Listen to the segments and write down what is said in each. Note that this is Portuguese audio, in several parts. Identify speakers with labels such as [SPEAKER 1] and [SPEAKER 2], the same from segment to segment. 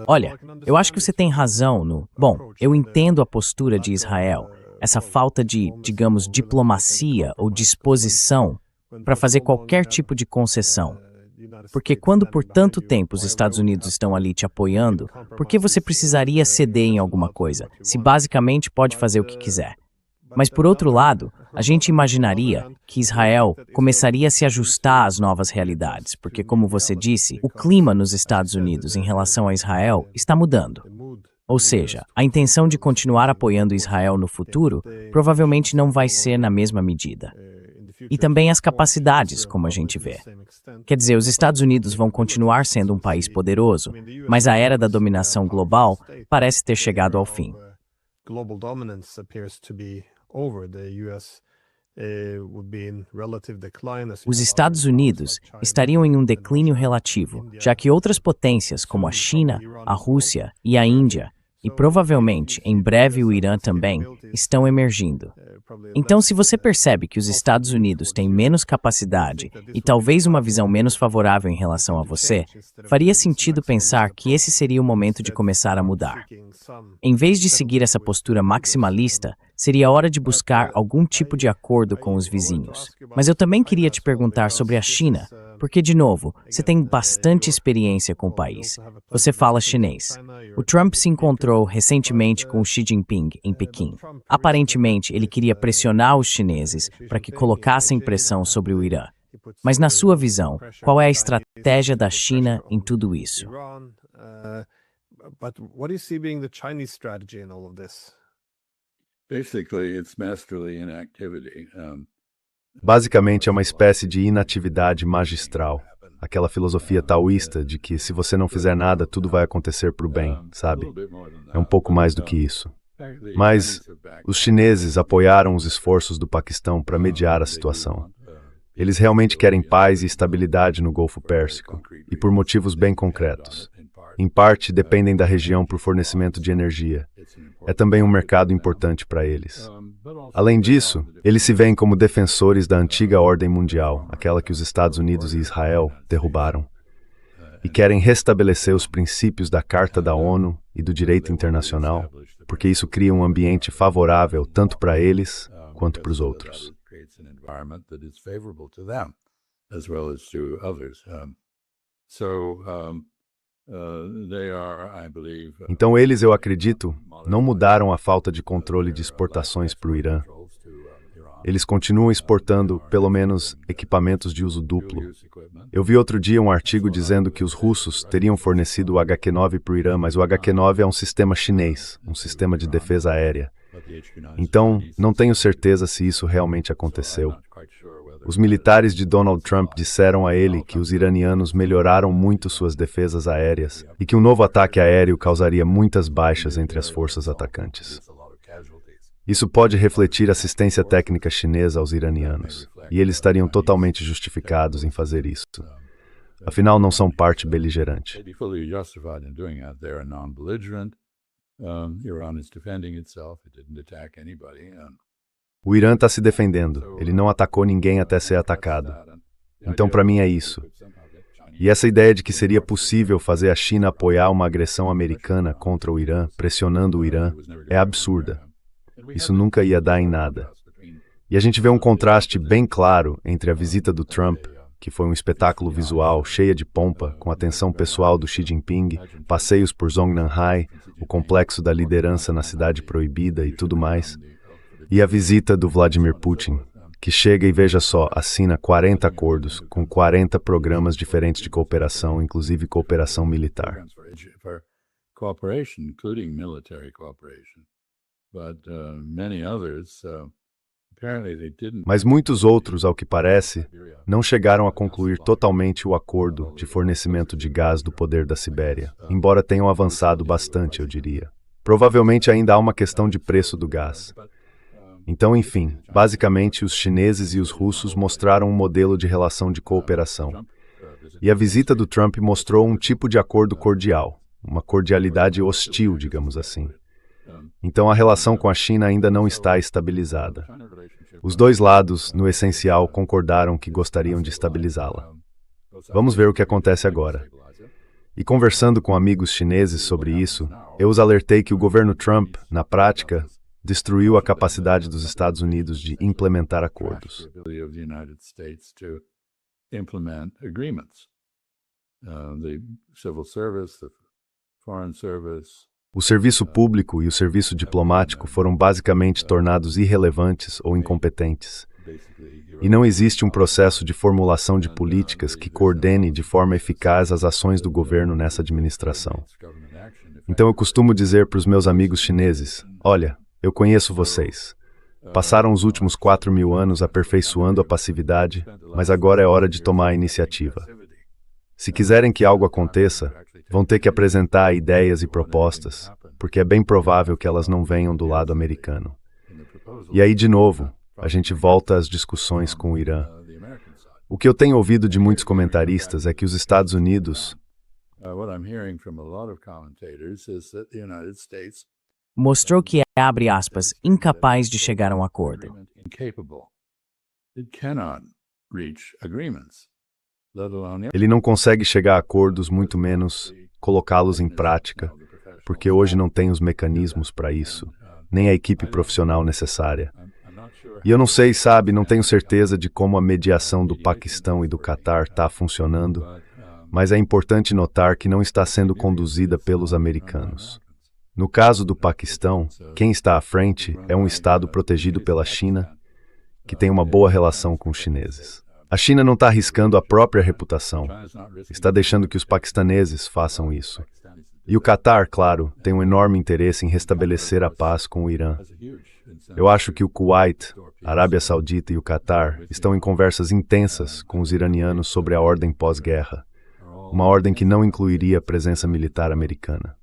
[SPEAKER 1] Olha, eu acho que você tem razão no. Bom, eu entendo a postura de Israel, essa falta de, digamos, diplomacia ou disposição para fazer qualquer tipo de concessão. Porque quando por tanto tempo os Estados Unidos estão ali te apoiando, por que você precisaria ceder em alguma coisa, se basicamente pode fazer o que quiser? Mas por outro lado, a gente imaginaria que Israel começaria a se ajustar às novas realidades, porque, como você disse, o clima nos Estados Unidos em relação a Israel está mudando. Ou seja, a intenção de continuar apoiando Israel no futuro provavelmente não vai ser na mesma medida. E também as capacidades, como a gente vê. Quer dizer, os Estados Unidos vão continuar sendo um país poderoso, mas a era da dominação global parece ter chegado ao fim. Os Estados Unidos estariam em um declínio relativo, já que outras potências como a China, a Rússia e a Índia, e provavelmente em breve o Irã também, estão emergindo. Então, se você percebe que os Estados Unidos têm menos capacidade e talvez uma visão menos favorável em relação a você, faria sentido pensar que esse seria o momento de começar a mudar. Em vez de seguir essa postura maximalista, seria hora de buscar algum tipo de acordo com os vizinhos. Mas eu também queria te perguntar sobre a China, porque, de novo, você tem bastante experiência com o país. Você fala chinês. O Trump se encontrou recentemente com o Xi Jinping em Pequim. Aparentemente, ele queria pressionar os chineses para que colocassem pressão sobre o Irã. Mas, na sua visão, qual é a estratégia da China em tudo isso?
[SPEAKER 2] Basicamente, é uma espécie de inatividade magistral. Aquela filosofia taoísta de que se você não fizer nada, tudo vai acontecer para o bem, sabe? É um pouco mais do que isso. Mas os chineses apoiaram os esforços do Paquistão para mediar a situação. Eles realmente querem paz e estabilidade no Golfo Pérsico, e por motivos bem concretos. Em parte, dependem da região para o fornecimento de energia. É também um mercado importante para eles. Além disso, eles se veem como defensores da antiga ordem mundial, aquela que os Estados Unidos e Israel derrubaram, e querem restabelecer os princípios da Carta da ONU e do direito internacional, porque isso cria um ambiente favorável tanto para eles quanto para os outros. Então eles, eu acredito, não mudaram a falta de controle de exportações para o Irã. Eles continuam exportando, pelo menos, equipamentos de uso duplo. Eu vi outro dia um artigo dizendo que os russos teriam fornecido o HQ-9 para o Irã, mas o HQ-9 é um sistema chinês, um sistema de defesa aérea. Então, não tenho certeza se isso realmente aconteceu. Os militares de Donald Trump disseram a ele que os iranianos melhoraram muito suas defesas aéreas e que um novo ataque aéreo causaria muitas baixas entre as forças atacantes. Isso pode refletir assistência técnica chinesa aos iranianos, e eles estariam totalmente justificados em fazer isso. Afinal, não são parte beligerante. O Irã está se defendendo. Ele não atacou ninguém até ser atacado. Então, para mim, é isso. E essa ideia de que seria possível fazer a China apoiar uma agressão americana contra o Irã, pressionando o Irã, é absurda. Isso nunca ia dar em nada. E a gente vê um contraste bem claro entre a visita do Trump, que foi um espetáculo visual cheia de pompa, com atenção pessoal do Xi Jinping, passeios por Zhongnanhai, o complexo da liderança na Cidade Proibida e tudo mais, e a visita do Vladimir Putin, que chega e, veja só, assina 40 acordos com 40 programas diferentes de cooperação, inclusive cooperação militar. Mas muitos outros, ao que parece, não chegaram a concluir totalmente o acordo de fornecimento de gás do poder da Sibéria, embora tenham avançado bastante, eu diria. Provavelmente ainda há uma questão de preço do gás. Então, enfim, basicamente os chineses e os russos mostraram um modelo de relação de cooperação. E a visita do Trump mostrou um tipo de acordo cordial, uma cordialidade hostil, digamos assim. Então a relação com a China ainda não está estabilizada. Os dois lados, no essencial, concordaram que gostariam de estabilizá-la. Vamos ver o que acontece agora. E conversando com amigos chineses sobre isso, eu os alertei que o governo Trump, na prática, destruiu a capacidade dos Estados Unidos de implementar acordos. O serviço público e o serviço diplomático foram basicamente tornados irrelevantes ou incompetentes. E não existe um processo de formulação de políticas que coordene de forma eficaz as ações do governo nessa administração. Então eu costumo dizer para os meus amigos chineses, olha, eu conheço vocês. Passaram os últimos 4.000 anos aperfeiçoando a passividade, mas agora é hora de tomar a iniciativa. Se quiserem que algo aconteça, vão ter que apresentar ideias e propostas, porque é bem provável que elas não venham do lado americano. E aí, de novo, a gente volta às discussões com o Irã. O que eu tenho ouvido de muitos comentaristas é que os Estados Unidos
[SPEAKER 1] mostrou que é, abre aspas, incapaz de chegar a um acordo.
[SPEAKER 2] Ele não consegue chegar a acordos, muito menos colocá-los em prática, porque hoje não tem os mecanismos para isso, nem a equipe profissional necessária. E eu não sei, sabe, não tenho certeza de como a mediação do Paquistão e do Catar está funcionando, mas é importante notar que não está sendo conduzida pelos americanos. No caso do Paquistão, quem está à frente é um Estado protegido pela China, que tem uma boa relação com os chineses. A China não está arriscando a própria reputação, está deixando que os paquistaneses façam isso. E o Catar, claro, tem um enorme interesse em restabelecer a paz com o Irã. Eu acho que o Kuwait, a Arábia Saudita e o Catar estão em conversas intensas com os iranianos sobre a ordem pós-guerra, uma ordem que não incluiria a presença militar americana.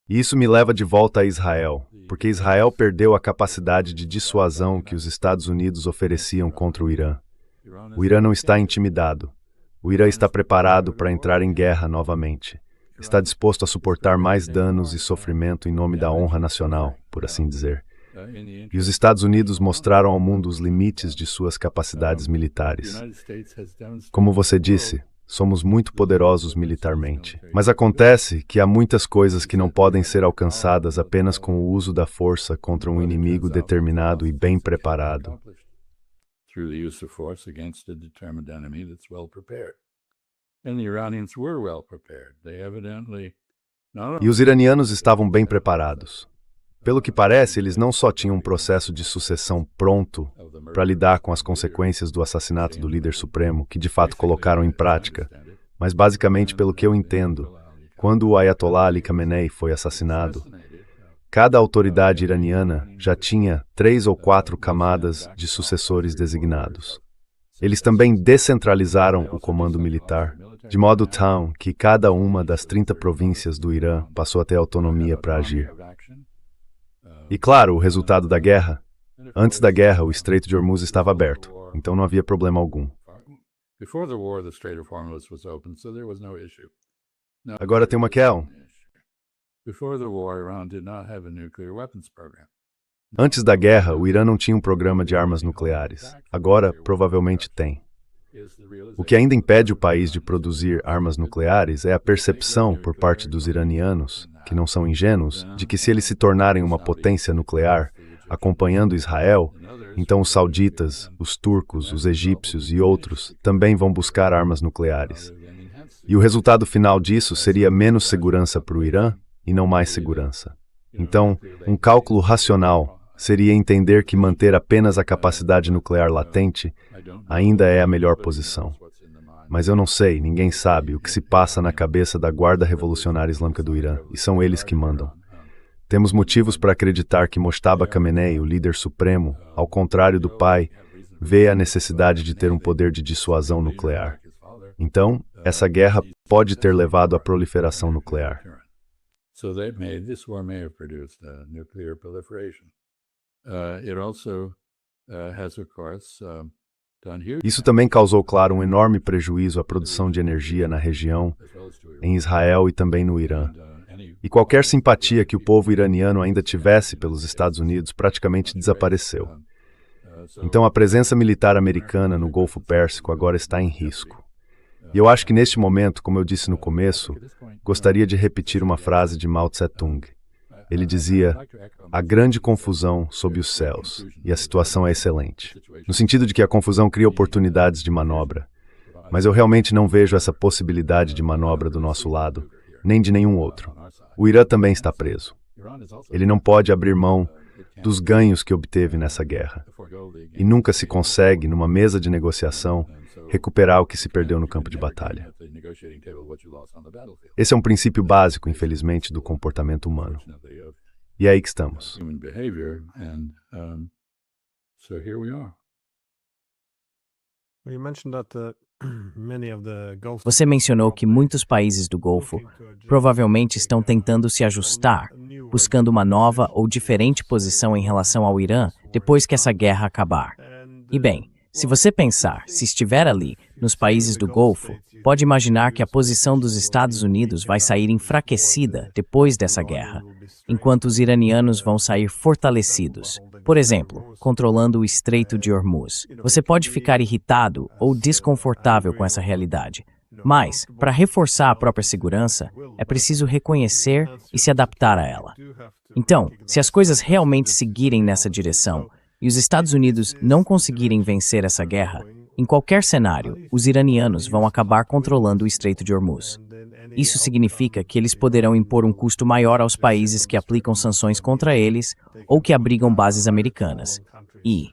[SPEAKER 2] E isso me leva de volta a Israel, porque Israel perdeu a capacidade de dissuasão que os Estados Unidos ofereciam contra o Irã. O Irã não está intimidado. O Irã está preparado para entrar em guerra novamente. Está disposto a suportar mais danos e sofrimento em nome da honra nacional, por assim dizer. E os Estados Unidos mostraram ao mundo os limites de suas capacidades militares. Como você disse, somos muito poderosos militarmente. Mas acontece que há muitas coisas que não podem ser alcançadas apenas com o uso da força contra um inimigo determinado e bem preparado. E os iranianos estavam bem preparados. Pelo que parece, eles não só tinham um processo de sucessão pronto para lidar com as consequências do assassinato do líder supremo, que de fato colocaram em prática, mas basicamente, pelo que eu entendo, quando o Ayatollah Ali Khamenei foi assassinado, cada autoridade iraniana já tinha 3 ou 4 camadas de sucessores designados. Eles também descentralizaram o comando militar, de modo tal que cada uma das 30 províncias do Irã passou a ter autonomia para agir. E claro, o resultado da guerra. Antes da guerra, o Estreito de Hormuz estava aberto, então não havia problema algum. Agora tem uma questão. Antes da guerra, o Irã não tinha um programa de armas nucleares. Agora, provavelmente tem. O que ainda impede o país de produzir armas nucleares é a percepção por parte dos iranianos, que não são ingênuos, de que se eles se tornarem uma potência nuclear, acompanhando Israel, então os sauditas, os turcos, os egípcios e outros também vão buscar armas nucleares. E o resultado final disso seria menos segurança para o Irã e não mais segurança. Então, um cálculo racional seria entender que manter apenas a capacidade nuclear latente ainda é a melhor posição. Mas eu não sei, ninguém sabe o que se passa na cabeça da Guarda Revolucionária Islâmica do Irã, e são eles que mandam. Temos motivos para acreditar que Mojtaba Khamenei, o líder supremo, ao contrário do pai, vê a necessidade de ter um poder de dissuasão nuclear. Então, essa guerra pode ter levado à proliferação nuclear. Isso também causou, claro, um enorme prejuízo à produção de energia na região, em Israel e também no Irã. E qualquer simpatia que o povo iraniano ainda tivesse pelos Estados Unidos praticamente desapareceu. Então a presença militar americana no Golfo Pérsico agora está em risco. E eu acho que neste momento, como eu disse no começo, gostaria de repetir uma frase de Mao Tse-tung. Ele dizia: "Há grande confusão sob os céus, e a situação é excelente." No sentido de que a confusão cria oportunidades de manobra. Mas eu realmente não vejo essa possibilidade de manobra do nosso lado, nem de nenhum outro. O Irã também está preso. Ele não pode abrir mão dos ganhos que obteve nessa guerra. E nunca se consegue, numa mesa de negociação, recuperar o que se perdeu no campo de batalha. Esse é um princípio básico, infelizmente, do comportamento humano. E é aí que estamos.
[SPEAKER 1] Você mencionou que muitos países do Golfo provavelmente estão tentando se ajustar, buscando uma nova ou diferente posição em relação ao Irã depois que essa guerra acabar. E bem, se você pensar, se estiver ali, nos países do Golfo, pode imaginar que a posição dos Estados Unidos vai sair enfraquecida depois dessa guerra, enquanto os iranianos vão sair fortalecidos. Por exemplo, controlando o Estreito de Hormuz. Você pode ficar irritado ou desconfortável com essa realidade. Mas, para reforçar a própria segurança, é preciso reconhecer e se adaptar a ela. Então, se as coisas realmente seguirem nessa direção e os Estados Unidos não conseguirem vencer essa guerra, em qualquer cenário, os iranianos vão acabar controlando o Estreito de Hormuz. Isso significa que eles poderão impor um custo maior aos países que aplicam sanções contra eles ou que abrigam bases americanas. E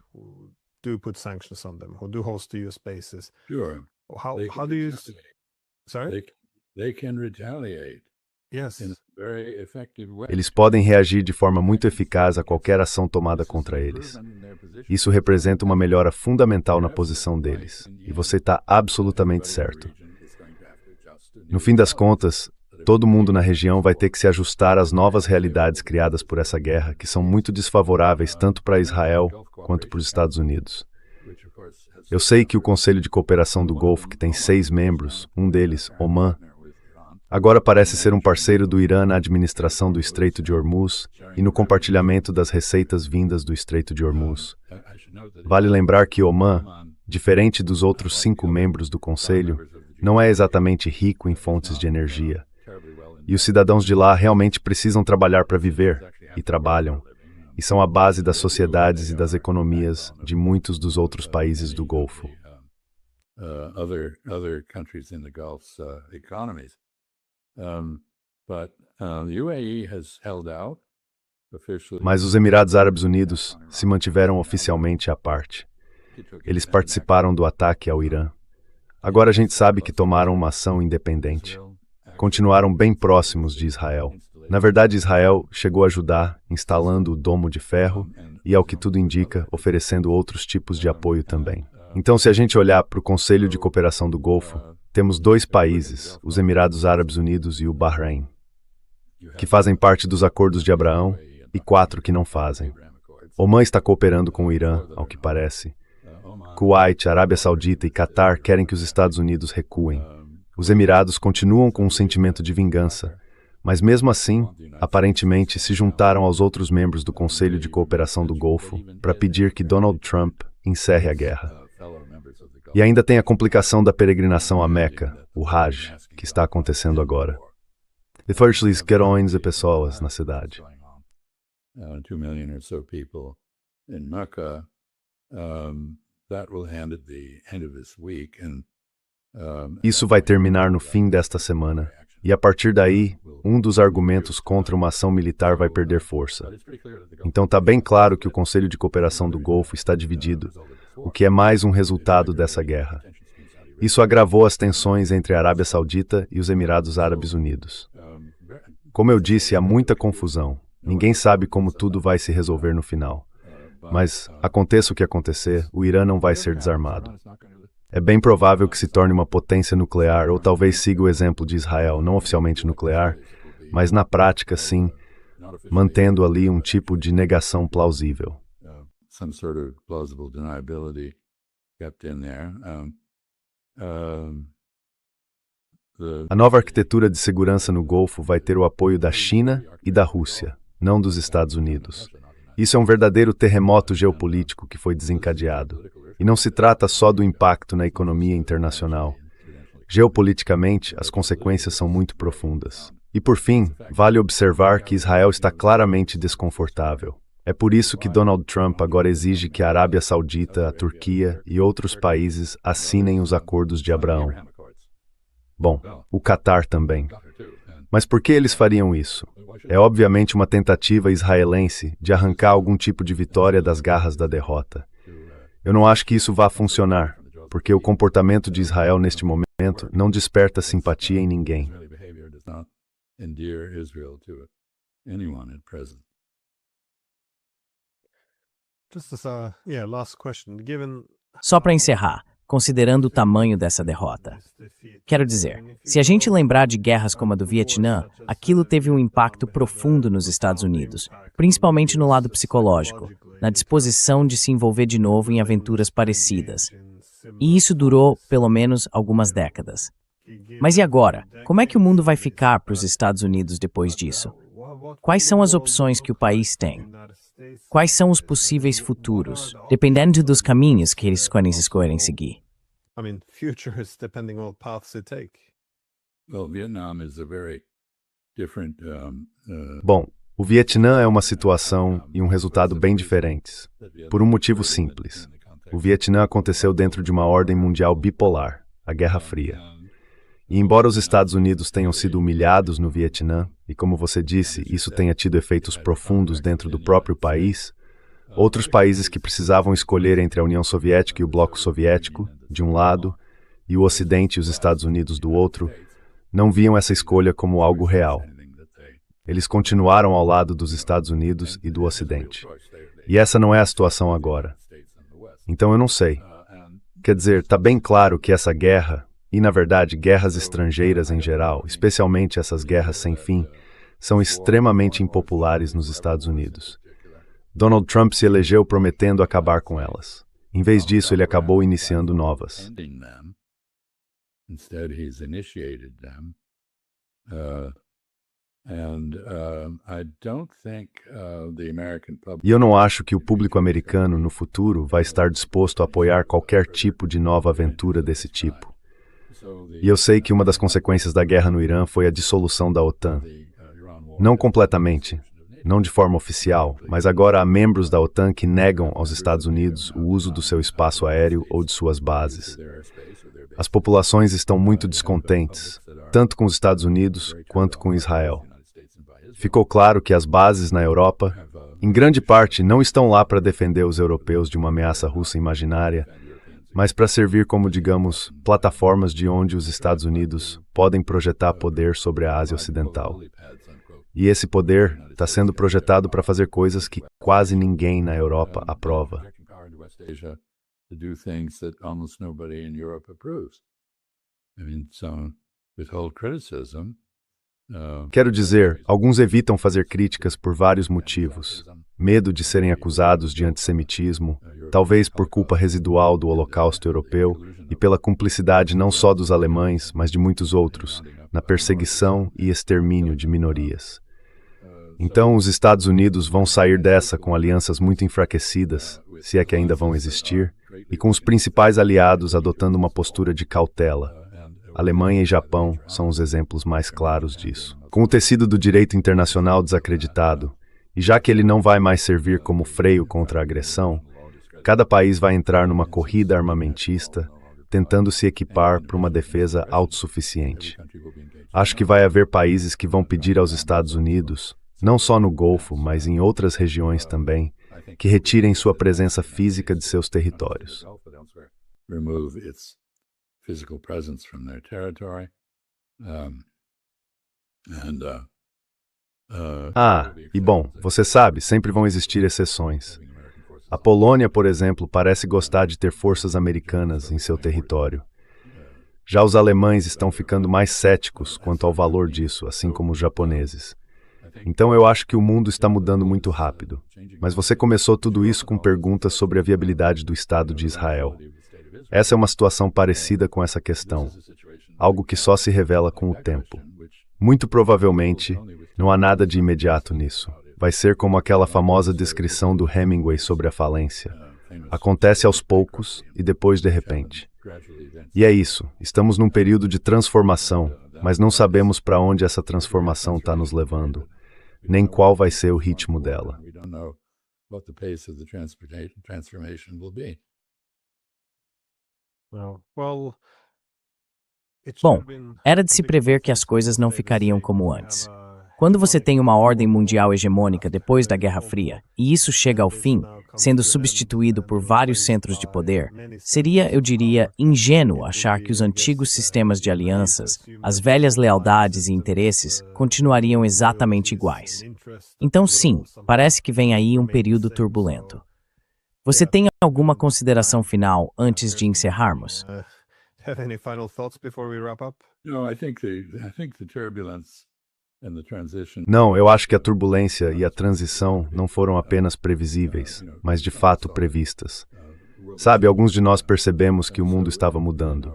[SPEAKER 2] eles podem reagir de forma muito eficaz a qualquer ação tomada contra eles. Isso representa uma melhora fundamental na posição deles. E você está absolutamente certo. No fim das contas, todo mundo na região vai ter que se ajustar às novas realidades criadas por essa guerra, que são muito desfavoráveis tanto para Israel quanto para os Estados Unidos. Eu sei que o Conselho de Cooperação do Golfo, que tem 6 membros, um deles, Omã, agora parece ser um parceiro do Irã na administração do Estreito de Hormuz e no compartilhamento das receitas vindas do Estreito de Hormuz. Vale lembrar que Omã, diferente dos outros 5 membros do Conselho, não é exatamente rico em fontes de energia. E os cidadãos de lá realmente precisam trabalhar para viver, e trabalham, e são a base das sociedades e das economias de muitos dos outros países do Golfo. Mas os Emirados Árabes Unidos se mantiveram oficialmente à parte. Eles participaram do ataque ao Irã. Agora a gente sabe que tomaram uma ação independente. Continuaram bem próximos de Israel. Na verdade, Israel chegou a ajudar, instalando o Domo de Ferro e, ao que tudo indica, oferecendo outros tipos de apoio também. Então, se a gente olhar para o Conselho de Cooperação do Golfo, temos 2 países, os Emirados Árabes Unidos e o Bahrein, que fazem parte dos Acordos de Abraão, e 4 que não fazem. Omã está cooperando com o Irã, ao que parece. Kuwait, Arábia Saudita e Catar querem que os Estados Unidos recuem. Os Emirados continuam com um sentimento de vingança, mas mesmo assim, aparentemente se juntaram aos outros membros do Conselho de Cooperação do Golfo para pedir que Donald Trump encerre a guerra. E ainda tem a complicação da peregrinação a Meca, o Hajj, que está acontecendo agora. E virtually milhões de pessoas na cidade.
[SPEAKER 3] 2 million or so people in Mecca. That will end at the end of this week, and
[SPEAKER 2] isso vai terminar no fim desta semana, e a partir daí, um dos argumentos contra uma ação militar vai perder força. Então está bem claro que o Conselho de Cooperação do Golfo está dividido, o que é mais um resultado dessa guerra. Isso agravou as tensões entre a Arábia Saudita e os Emirados Árabes Unidos. Como eu disse, há muita confusão. Ninguém sabe como tudo vai se resolver no final. Mas, aconteça o que acontecer, o Irã não vai ser desarmado. É bem provável que se torne uma potência nuclear, ou talvez siga o exemplo de Israel, não oficialmente nuclear, mas na prática, sim, mantendo ali um tipo de negação plausível. A nova arquitetura de segurança no Golfo vai ter o apoio da China e da Rússia, não dos Estados Unidos. Isso é um verdadeiro terremoto geopolítico que foi desencadeado. E não se trata só do impacto na economia internacional. Geopoliticamente, as consequências são muito profundas. E por fim, vale observar que Israel está claramente desconfortável. É por isso que Donald Trump agora exige que a Arábia Saudita, a Turquia e outros países assinem os acordos de Abraão. Bom, o Catar também. Mas por que eles fariam isso? É obviamente uma tentativa israelense de arrancar algum tipo de vitória das garras da derrota. Eu não acho que isso vá funcionar, porque o comportamento de Israel neste momento não desperta simpatia em ninguém.
[SPEAKER 1] Só para encerrar, considerando o tamanho dessa derrota. Quero dizer, se a gente lembrar de guerras como a do Vietnã, aquilo teve um impacto profundo nos Estados Unidos, principalmente no lado psicológico, na disposição de se envolver de novo em aventuras parecidas. E isso durou, pelo menos, algumas décadas. Mas e agora? Como é que o mundo vai ficar para os Estados Unidos depois disso? Quais são as opções que o país tem? Quais são os possíveis futuros, dependendo dos caminhos que eles escolherem seguir?
[SPEAKER 2] Bom, o Vietnã é uma situação e um resultado bem diferentes, por um motivo simples. O Vietnã aconteceu dentro de uma ordem mundial bipolar, a Guerra Fria. E embora os Estados Unidos tenham sido humilhados no Vietnã, e como você disse, isso tenha tido efeitos profundos dentro do próprio país, outros países que precisavam escolher entre a União Soviética e o Bloco Soviético, de um lado, e o Ocidente e os Estados Unidos do outro, não viam essa escolha como algo real. Eles continuaram ao lado dos Estados Unidos e do Ocidente. E essa não é a situação agora. Então eu não sei. Quer dizer, está bem claro que essa guerra, e na verdade guerras estrangeiras em geral, especialmente essas guerras sem fim, são extremamente impopulares nos Estados Unidos. Donald Trump se elegeu prometendo acabar com elas. Em vez disso, ele acabou iniciando novas. E eu não acho que o público americano, no futuro, vai estar disposto a apoiar qualquer tipo de nova aventura desse tipo. E eu sei que uma das consequências da guerra no Irã foi a dissolução da OTAN. Não completamente, não de forma oficial, mas agora há membros da OTAN que negam aos Estados Unidos o uso do seu espaço aéreo ou de suas bases. As populações estão muito descontentes, tanto com os Estados Unidos quanto com Israel. Ficou claro que as bases na Europa, em grande parte, não estão lá para defender os europeus de uma ameaça russa imaginária, mas para servir como, digamos, plataformas de onde os Estados Unidos podem projetar poder sobre a Ásia Ocidental. E esse poder está sendo projetado para fazer coisas que quase ninguém na Europa aprova. Quero dizer, alguns evitam fazer críticas por vários motivos. Medo de serem acusados de antissemitismo, talvez por culpa residual do Holocausto Europeu e pela cumplicidade não só dos alemães, mas de muitos outros, na perseguição e extermínio de minorias. Então, os Estados Unidos vão sair dessa com alianças muito enfraquecidas, se é que ainda vão existir, e com os principais aliados adotando uma postura de cautela. Alemanha e Japão são os exemplos mais claros disso. Com o tecido do direito internacional desacreditado, e já que ele não vai mais servir como freio contra a agressão, cada país vai entrar numa corrida armamentista, tentando se equipar para uma defesa autossuficiente. Acho que vai haver países que vão pedir aos Estados Unidos, não só no Golfo, mas em outras regiões também, que retirem sua presença física de seus territórios. E bom, você sabe, sempre vão existir exceções. A Polônia, por exemplo, parece gostar de ter forças americanas em seu território. Já os alemães estão ficando mais céticos quanto ao valor disso, assim como os japoneses. Então eu acho que o mundo está mudando muito rápido. Mas você começou tudo isso com perguntas sobre a viabilidade do Estado de Israel. Essa é uma situação parecida com essa questão. algo que só se revela com o tempo. Muito provavelmente, não há nada de imediato nisso. Vai ser como aquela famosa descrição do Hemingway sobre a falência. Acontece aos poucos e depois de repente. E é isso, estamos num período de transformação, mas não sabemos para onde essa transformação está nos levando, nem qual vai ser o ritmo dela.
[SPEAKER 1] Bom, era de se prever que as coisas não ficariam como antes. Quando você tem uma ordem mundial hegemônica depois da Guerra Fria, e isso chega ao fim, sendo substituído por vários centros de poder, seria, eu diria, ingênuo achar que os antigos sistemas de alianças, as velhas lealdades e interesses, continuariam exatamente iguais. Então, sim, parece que vem aí um período turbulento. Você tem alguma consideração final antes de encerrarmos?
[SPEAKER 4] Have any final thoughts before we wrap up?
[SPEAKER 3] No, I think the turbulence and the transition.
[SPEAKER 2] Não, eu acho que a turbulência e a transição não foram apenas previsíveis, mas de fato previstas. Sabe, alguns de nós percebemos que o mundo estava mudando.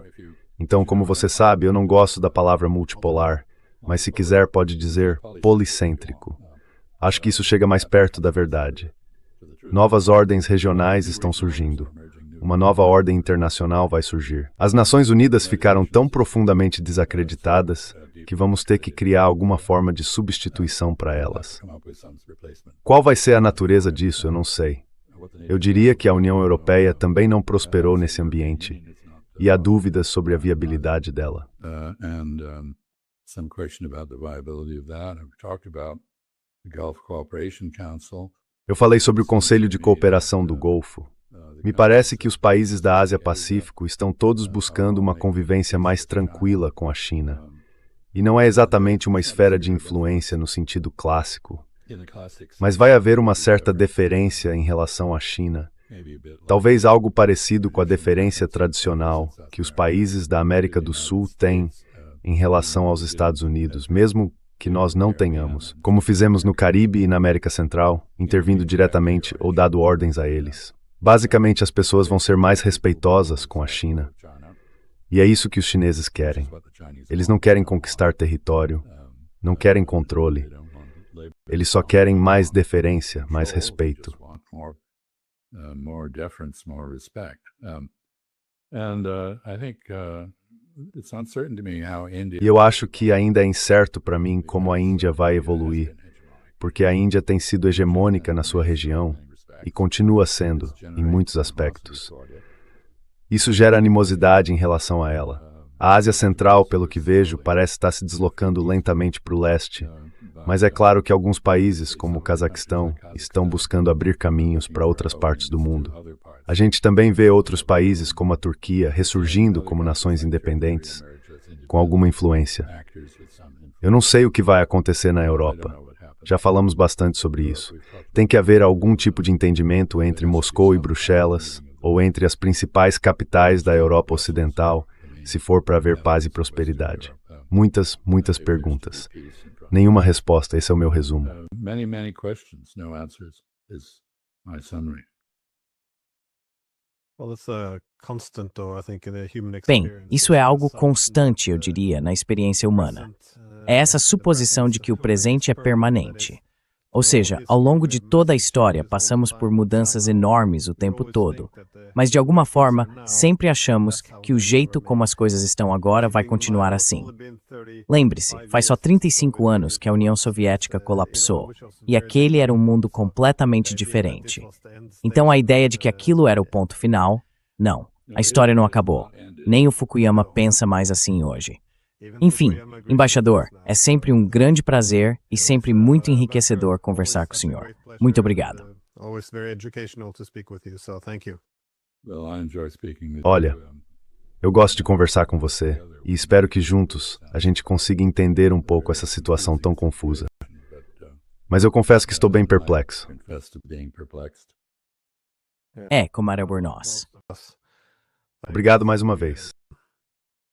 [SPEAKER 2] Então, como você sabe, eu não gosto da palavra multipolar, mas se quiser pode dizer policêntrico. Acho que isso chega mais perto da verdade. Novas ordens regionais estão surgindo. Uma nova ordem internacional vai surgir. As Nações Unidas ficaram tão profundamente desacreditadas que vamos ter que criar alguma forma de substituição para elas. Qual vai ser a natureza disso, eu não sei. Eu diria que a União Europeia também não prosperou nesse ambiente, e há dúvidas sobre a viabilidade dela. Eu falei sobre o Conselho de Cooperação do Golfo. Me parece que os países da Ásia-Pacífico estão todos buscando uma convivência mais tranquila com a China. E não é exatamente uma esfera de influência no sentido clássico, mas vai haver uma certa deferência em relação à China. Talvez algo parecido com a deferência tradicional que os países da América do Sul têm em relação aos Estados Unidos, mesmo que nós não tenhamos, como fizemos no Caribe e na América Central, intervindo diretamente ou dado ordens a eles. Basicamente, as pessoas vão ser mais respeitosas com a China. E é isso que os chineses querem. Eles não querem conquistar território, não querem controle. Eles só querem mais deferência, mais respeito. E eu acho que ainda é incerto para mim como a Índia vai evoluir, porque a Índia tem sido hegemônica na sua região e continua sendo, em muitos aspectos. Isso gera animosidade em relação a ela. A Ásia Central, pelo que vejo, parece estar se deslocando lentamente para o leste, mas é claro que alguns países, como o Cazaquistão, estão buscando abrir caminhos para outras partes do mundo. A gente também vê outros países, como a Turquia, ressurgindo como nações independentes, com alguma influência. Eu não sei o que vai acontecer na Europa. Já falamos bastante sobre isso. Tem que haver algum tipo de entendimento entre Moscou e Bruxelas, ou entre as principais capitais da Europa Ocidental, se for para haver paz e prosperidade. Muitas, muitas perguntas. Nenhuma resposta, esse é o meu resumo.
[SPEAKER 1] Bem, isso é algo constante, eu diria, na experiência humana. É essa suposição de que o presente é permanente. Ou seja, ao longo de toda a história, passamos por mudanças enormes o tempo todo. Mas, de alguma forma, sempre achamos que o jeito como as coisas estão agora vai continuar assim. Lembre-se, faz só 35 anos que a União Soviética colapsou, e aquele era um mundo completamente diferente. Então, a ideia de que aquilo era o ponto final, não. A história não acabou. Nem o Fukuyama pensa mais assim hoje. Enfim, embaixador, é sempre um grande prazer e sempre muito enriquecedor conversar com o senhor. Muito obrigado.
[SPEAKER 2] Olha, eu gosto de conversar com você e espero que juntos a gente consiga entender um pouco essa situação tão confusa. Mas eu confesso que estou bem perplexo.
[SPEAKER 1] Como era por nós.
[SPEAKER 2] Obrigado mais uma vez.